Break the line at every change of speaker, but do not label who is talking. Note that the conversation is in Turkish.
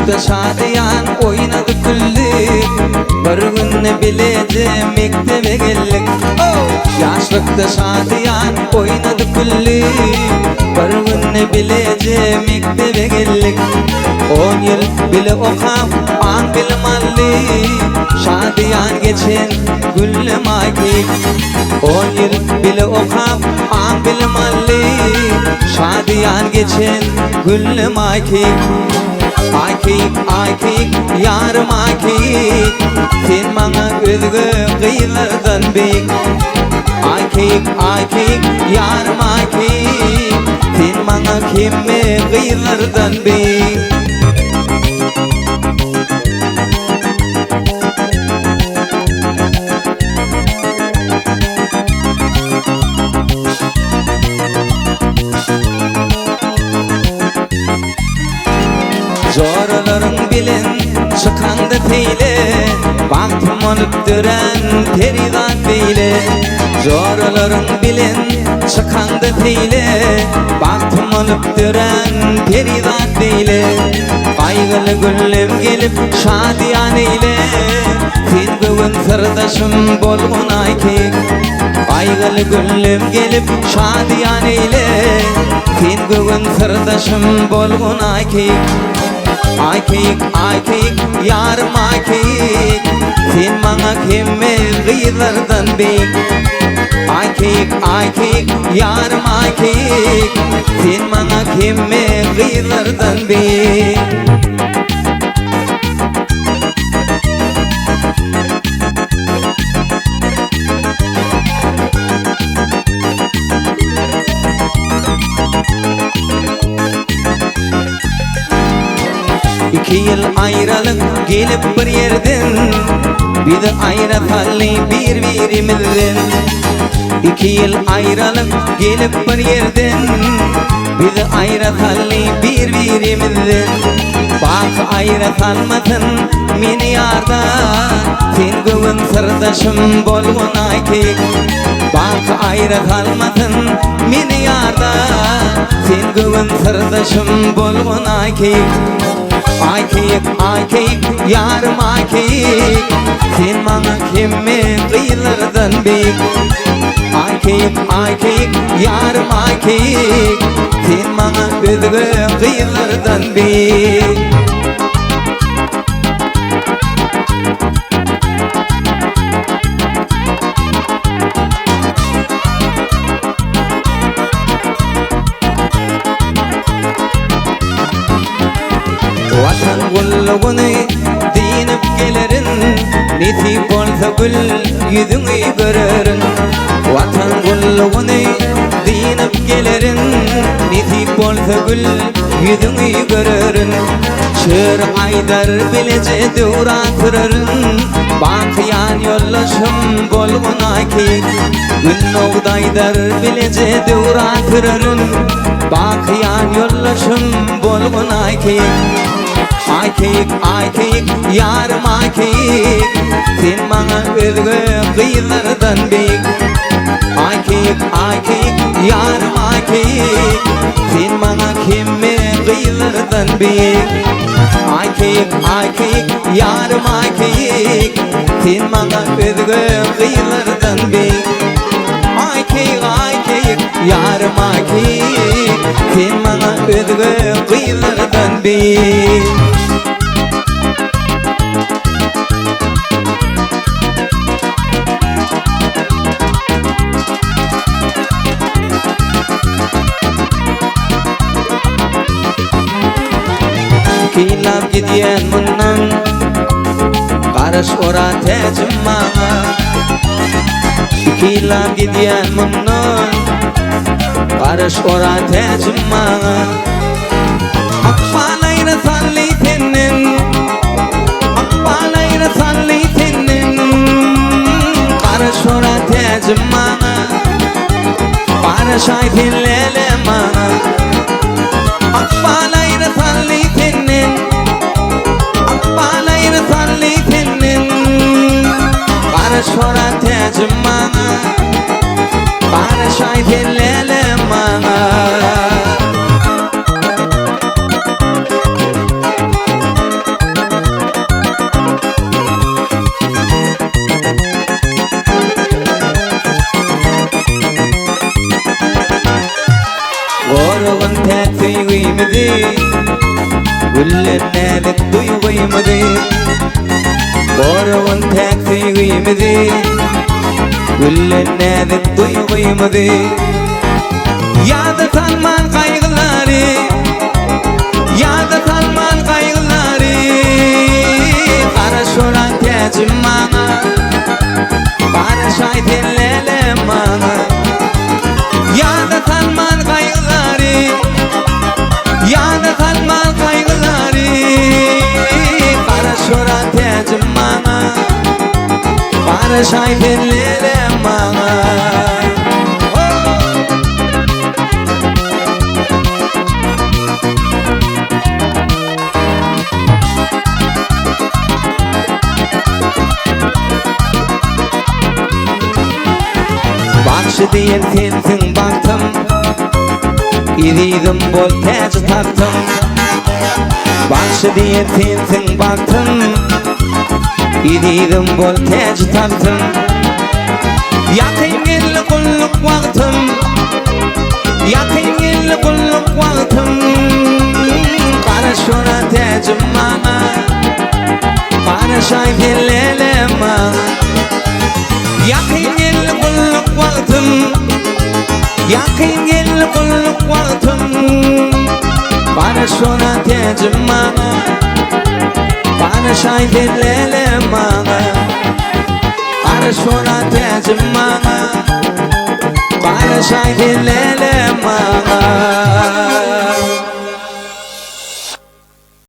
Yaşlıkta şadiyan oynadı kullik, bir gün bileceğim mektebe geldik. Yaşlıkta şadiyan oynadı kullik, bir gün bileceğim mektebe geldik. 10 yıl bile okap an bilmalli, şadiyan geçen güllüm akik. 10 yıl bile okap an bilmalli, şadiyan geçen güllüm akik. Akik, akik, yarım akik, sen bana özgü kıyılardan bek. Akik, akik, yarım akik, sen bana kemme kıyılardan bek. Zorlarım bilen çıkandı teyle, baktım olup düren teridan beyle. Zorlarım bilen çıkandı teyle, baktım olup düren teridan beyle. Kaygılı güllüm gelip şadiyan eyle, sen bugün sırdaşım bolgun akik. Kaygılı güllüm gelip şadiyan eyle, sen bugün sırdaşım bolgun akik. Akik, akik, yarım akik, sen bana kemme kıyılardan bek. Akik, akik, yarım akik, sen bana kemme kıyılardan bek. İki yıl ayrılık gelip bir yerden, bir de ayrıtalı birbirimizden. İki yıl ayrılık gelip bir yerden, bir de ayrıtalı birbirimizden. Bak ayrıtalmadın meni yardan, sen bugün sırdaşım bolgun akik. Bak ayrıtalmadın meni yardan, sen bugün sırdaşım bolgun akik. Akik, akik, yarım akik, sen bana kemme kıyılardan bek. Akik, akik, yarım akik, sen bana özgü kıyılardan bek. Vatan gullugunu dinip gelerin, nesip olsa gül yüzünü görerin. Vatan gullugunu dinip gelerin, nesip olsa gül yüzünü görerin. Şır aydar bilece duratırırın, bakıyan yollaşım bolgun akik. Gün oğdaydar bilece duratırırın, bakıyan yollaşım bolgun akik. Akik, akik, yarım akik, sen bana özgü kıyılardan bek. Akik, akik, yarım akik, sen bana kemme kıyılardan bek. Akik, akik, yarım akik, sen bana özgü kıyılardan bek. Akik, akik, yarım akik, sen bana özgü kıyılardan bek. Kilap gidiyen bundan, karış ora tecim bana. Kilap gidiyen bundan, karış ora tecim bana. Akbalayra salli tenin, akbalayra salli tenin, karış ora tecim bana. Karış aytin lele bana. Akbalayra salli tenin, akbalayra salli tenin, karış ora tecim bana. Karış aytin lele bana. Güllerine duyguymadi Boravun tek sevgimdi Güllerine duyguymadi Yada salman kaygıları Yada salman kaygıları Kara şoran tecim bana Bana şahit ellele bana Yada salman kaygıları Yada salman kaygıları Kara şoran tecim bana Bana şahit ellele bana Bakşı diyen sensin baktım İziydim bol tecü taktım Bakşı diyen sensin baktım İziydim bol tecü taktım Yakın gelli kulluk vaktim Yakın gelli kulluk vaktim Kara şuna tecüm bana Kara şayf ellele bana Yakın gelli kulluk vaktim Yakın gelli kulluk vaktim Bana şuna tecim bana Bana şahit ellele bana Bana şuna tecim bana Bana şahit ellele bana